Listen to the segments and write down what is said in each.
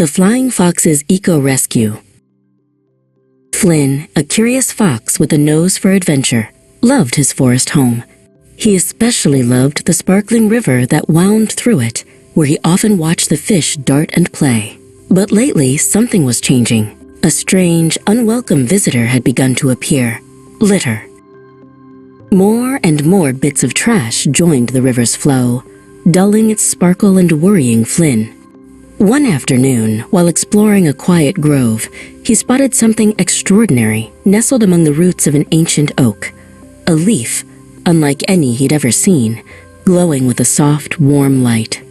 The Flying Fox's Eco-Rescue. Flynn, a curious fox with a nose for adventure, loved his forest home. He especially loved the sparkling river that wound through it, where he often watched the fish dart and play. But lately, something was changing. A strange, unwelcome visitor had begun to appear: litter. More and more bits of trash joined the river's flow, dulling its sparkle and worrying Flynn. One afternoon, while exploring a quiet grove, he spotted something extraordinary nestled among the roots of an ancient oak. A leaf, unlike any he'd ever seen, glowing with a soft, warm light.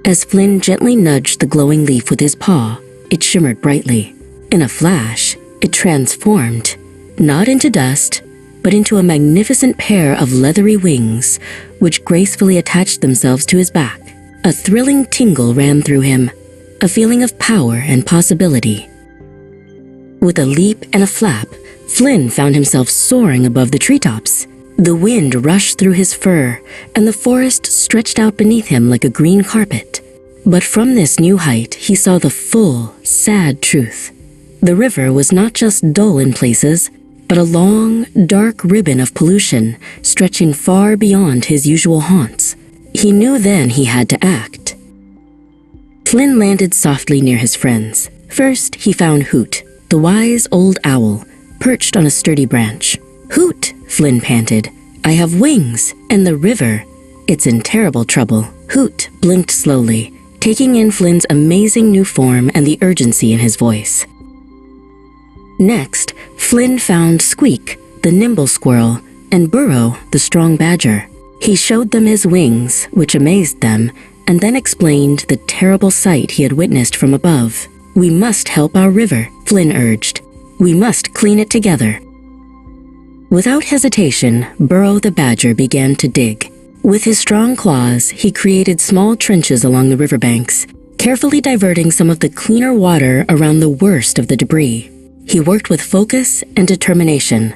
As Flynn gently nudged the glowing leaf with his paw, it shimmered brightly. In a flash, it transformed, not into dust, but into a magnificent pair of leathery wings, which gracefully attached themselves to his back. A thrilling tingle ran through him, a feeling of power and possibility. With a leap and a flap, Flynn found himself soaring above the treetops. The wind rushed through his fur, and the forest stretched out beneath him like a green carpet. But from this new height, he saw the full, sad truth. The river was not just dull in places, but a long, dark ribbon of pollution stretching far beyond his usual haunts. He knew then he had to act. Flynn landed softly near his friends. First, he found Hoot, the wise old owl, perched on a sturdy branch. "Hoot," Flynn panted, "I have wings, and the river, it's in terrible trouble." Hoot blinked slowly, taking in Flynn's amazing new form and the urgency in his voice. Next, Flynn found Squeak, the nimble squirrel, and Burrow, the strong badger. He showed them his wings, which amazed them, and then explained the terrible sight he had witnessed from above. "We must help our river," Flynn urged. "We must clean it together." Without hesitation, Burrow the badger began to dig. With his strong claws, he created small trenches along the riverbanks, carefully diverting some of the cleaner water around the worst of the debris. He worked with focus and determination.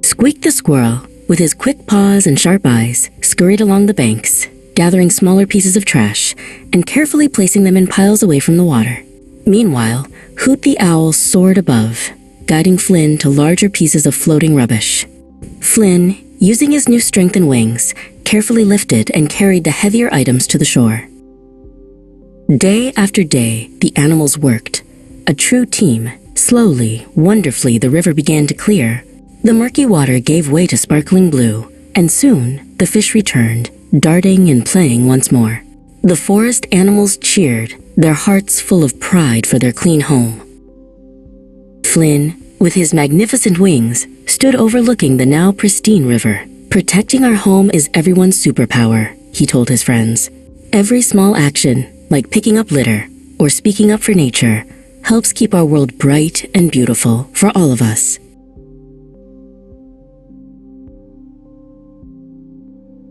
Squeak the squirrel, with his quick paws and sharp eyes, scurried along the banks, gathering smaller pieces of trash and carefully placing them in piles away from the water. Meanwhile, Hoot the owl soared above, guiding Flynn to larger pieces of floating rubbish. Flynn, using his new strength and wings, carefully lifted and carried the heavier items to the shore. Day after day, the animals worked. A true team. Slowly, wonderfully, the river began to clear. The murky water gave way to sparkling blue, and soon the fish returned, darting and playing once more. The forest animals cheered, their hearts full of pride for their clean home. Flynn, with his magnificent wings, stood overlooking the now pristine river. "Protecting our home is everyone's superpower," he told his friends. "Every small action, like picking up litter or speaking up for nature, helps keep our world bright and beautiful for all of us."